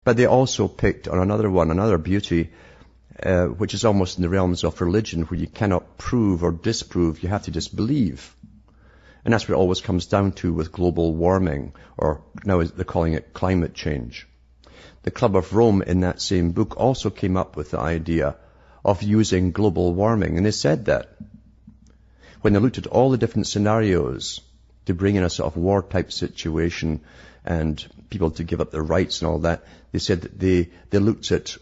But they also picked on another one, another beauty, which is almost in the realms of religion, where you cannot prove or disprove, you have to just believe. And that's what it always comes down to with global warming, or now they're calling it climate change. The Club of Rome in that same book also came up with the idea of using global warming, and they said that when they looked at all the different scenarios to bring in a sort of war-type situation and people to give up their rights and all that, they said that they looked at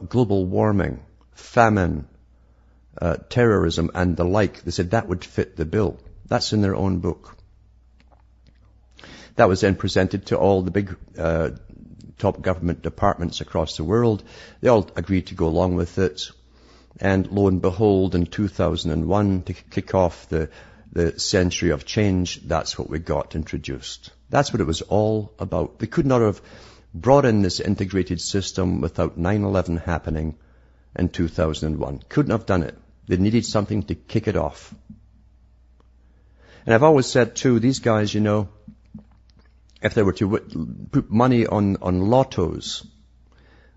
global warming, famine, terrorism and the like. They said that would fit the bill. That's in their own book. That was then presented to all the big top government departments across the world. They all agreed to go along with it. And lo and behold, in 2001, to kick off the century of change, that's what we got introduced. That's what it was all about. They could not have brought in this integrated system without 9/11 happening in 2001. Couldn't have done it. They needed something to kick it off. And I've always said too, these guys, you know, if they were to put money on lottos,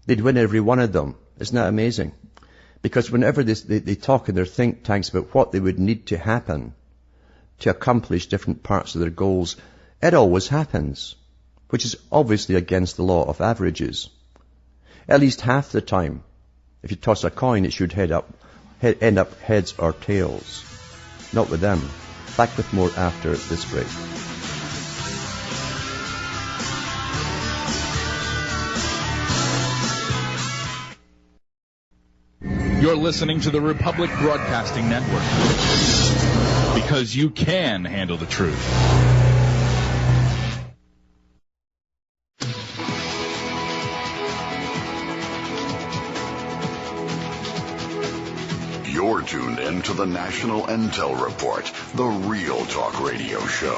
they'd win every one of them. Isn't that amazing? Because whenever they talk in their think tanks about what they would need to happen to accomplish different parts of their goals, it always happens, which is obviously against the law of averages. At least half the time, if you toss a coin, it should end up heads or tails. Not with them. Back with more after this break. You're listening to the Republic Broadcasting Network, because you can handle the truth. You're tuned in to the National Intel Report, the Real Talk Radio Show.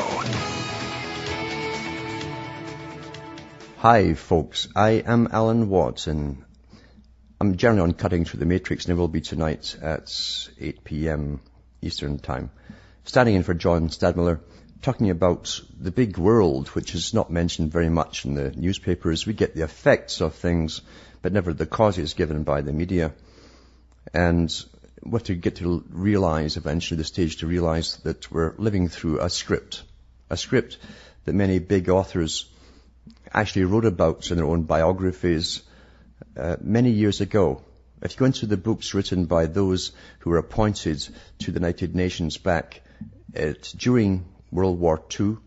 Hi, folks. I am Alan Watts, and I'm generally on Cutting Through the Matrix, and it will be tonight at 8 p.m. Eastern Time. Standing in for John Stadmiller, talking about the big world, which is not mentioned very much in the newspapers. We get the effects of things, but never the causes given by the media. And we have to get to realize, eventually, the stage to realize that we're living through a script that many big authors actually wrote about in their own biographies many years ago. If you go into the books written by those who were appointed to the United Nations back during World War II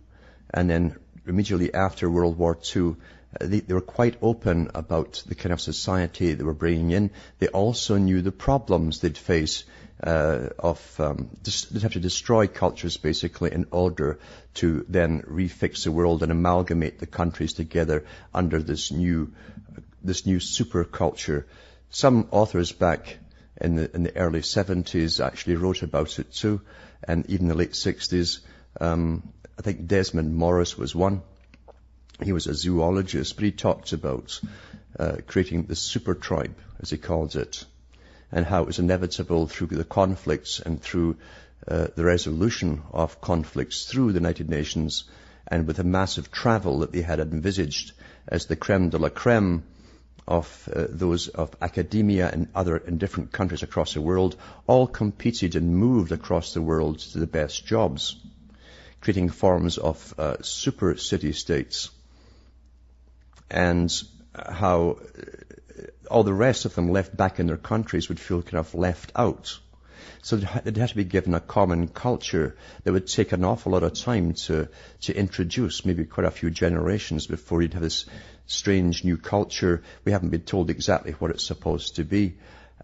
and then immediately after World War II, they were quite open about the kind of society they were bringing in. They also knew the problems they'd face they'd have to destroy cultures basically in order to then refix the world and amalgamate the countries together under this new super culture. Some authors back in the early 70s actually wrote about it too, and even the late 60s. I think Desmond Morris was one. He was a zoologist, but he talked about creating the super tribe, as he called it, and how it was inevitable through the conflicts and through the resolution of conflicts through the United Nations, and with the massive travel that they had envisaged as the creme de la creme of those of academia and other in different countries across the world, all competed and moved across the world to the best jobs, creating forms of super city-states, and how all the rest of them left back in their countries would feel kind of left out. So it had to be given a common culture that would take an awful lot of time to introduce, maybe quite a few generations before you'd have this strange new culture. We haven't been told exactly what it's supposed to be.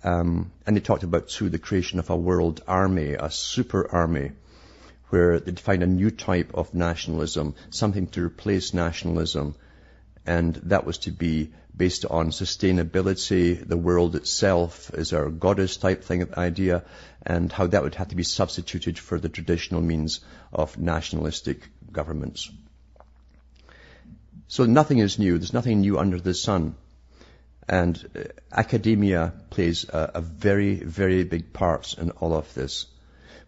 And they talked about, too, the creation of a world army, a super army, where they'd find a new type of nationalism, something to replace nationalism. And that was to be based on sustainability, the world itself is our goddess type thing of idea, and how that would have to be substituted for the traditional means of nationalistic governments. So nothing is new. There's nothing new under the sun. And academia plays a very, very big part in all of this.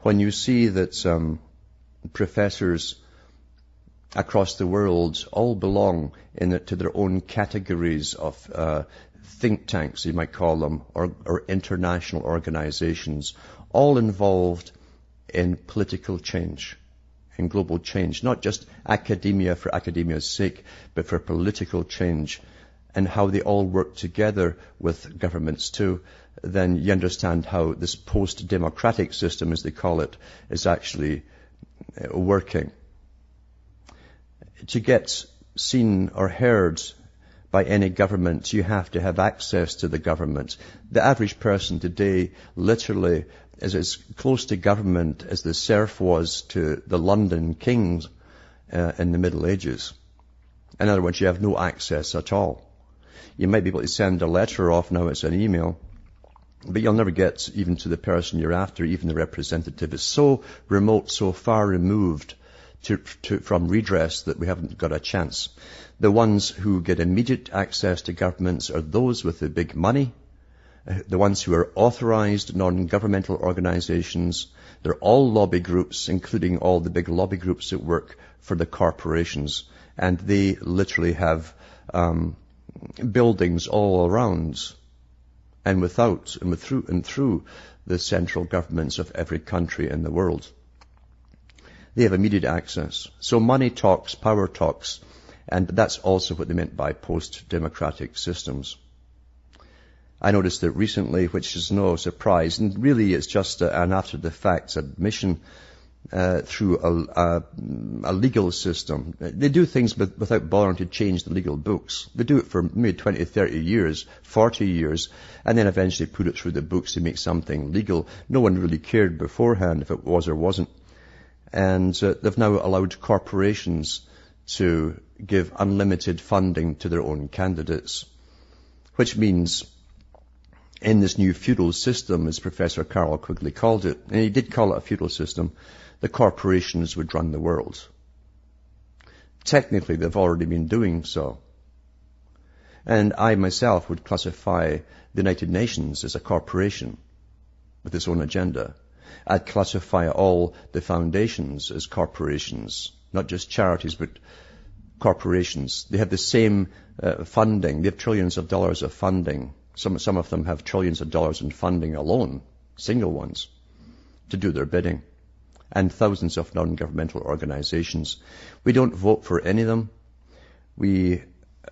When you see that professors across the world all belong to their own categories of think tanks, you might call them, or international organizations, all involved in political change, in global change, not just academia for academia's sake, but for political change, and how they all work together with governments too. Then you understand how this post-democratic system, as they call it, is actually working. To get seen or heard by any government, you have to have access to the government. The average person today literally is as close to government as the serf was to the London kings in the Middle Ages. In other words, you have no access at all. You might be able to send a letter off, now it's an email, but you'll never get even to the person you're after. Even the representative is so remote, so far removed from redress that we haven't got a chance. The ones who get immediate access to governments are those with the big money, the ones who are authorized non-governmental organizations. They're all lobby groups, including all the big lobby groups that work for the corporations. And they literally have buildings all around and without and through the central governments of every country in the world. They have immediate access. So money talks, power talks, and that's also what they meant by post-democratic systems. I noticed that recently, which is no surprise, and really it's just an after-the-fact admission through a legal system. They do things without bothering to change the legal books. They do it for maybe 20, 30 years, 40 years, and then eventually put it through the books to make something legal. No one really cared beforehand if it was or wasn't. And they've now allowed corporations to give unlimited funding to their own candidates, which means in this new feudal system, as Professor Carroll Quigley called it, and he did call it a feudal system, the corporations would run the world. Technically, they've already been doing so. And I myself would classify the United Nations as a corporation with its own agenda. I'd classify all the foundations as corporations, not just charities, but corporations. They have the same funding. They have trillions of dollars of funding. Some of them have trillions of dollars in funding alone, single ones, to do their bidding. And thousands of non-governmental organizations. We don't vote for any of them. We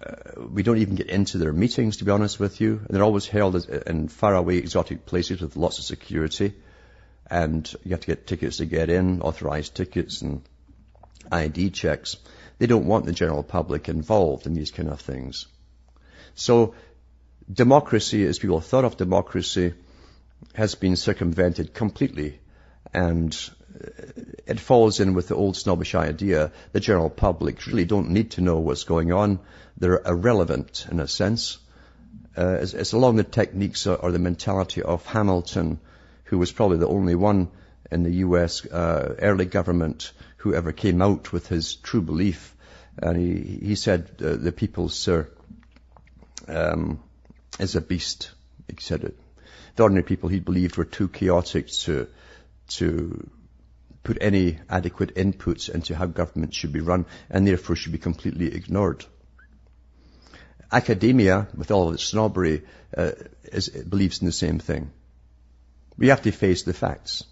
don't even get into their meetings, to be honest with you. And they're always held in faraway exotic places with lots of security. And you have to get tickets to get in, authorized tickets and ID checks. They don't want the general public involved in these kind of things. So democracy, as people thought of democracy, has been circumvented completely. And it falls in with the old snobbish idea the general public really don't need to know what's going on. They're irrelevant in a sense. It's along the techniques or the mentality of Hamilton, who was probably the only one in the U.S. Early government who ever came out with his true belief. And he said, the people, sir, is a beast. He said it. The ordinary people he believed were too chaotic to put any adequate inputs into how government should be run, and therefore should be completely ignored. Academia, with all of its snobbery, believes in the same thing. We have to face the facts.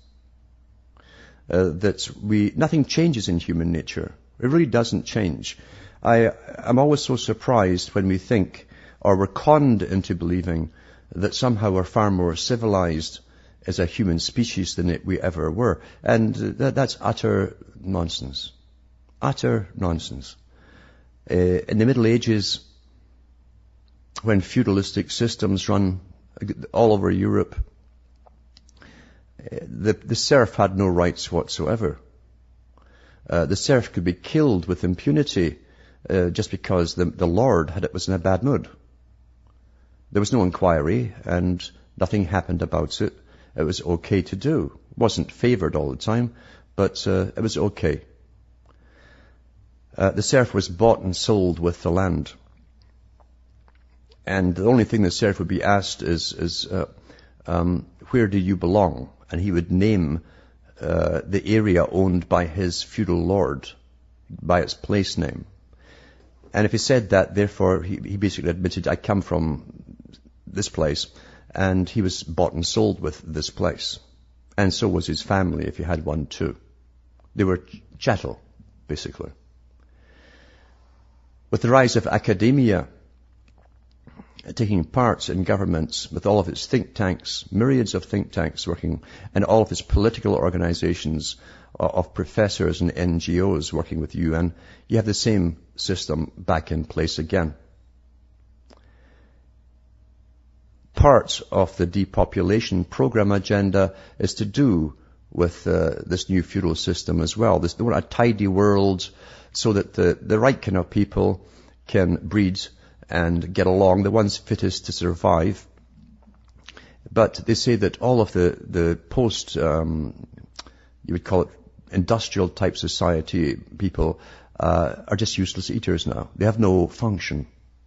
Nothing changes in human nature. It really doesn't change. I'm always so surprised when we think, or we're conned into believing, that somehow we're far more civilized as a human species than we ever were. And that's utter nonsense. Utter nonsense. In the Middle Ages, when feudalistic systems run all over Europe, the serf had no rights whatsoever. The serf could be killed with impunity just because the lord was in a bad mood. There was no inquiry and nothing happened about it. It was okay to do. Wasn't favored all the time, but it was okay. The serf was bought and sold with the land. And the only thing the serf would be asked is where do you belong? And he would name the area owned by his feudal lord. by its place name. And if he said that, therefore, he basically admitted, I come from this place, and he was bought and sold with this place. And so was his family, if he had one too. They were chattel, basically. With the rise of academia taking part in governments, with all of its think tanks, myriads of think tanks working, and all of its political organizations of professors and NGOs working with the UN, you have the same system back in place again. Part of the depopulation program agenda is to do with this new feudal system as well. They want a tidy world so that the right kind of people can breed and get along, the ones fittest to survive. But they say that all of the post, you would call it industrial type society people, are just useless eaters now. They have no function.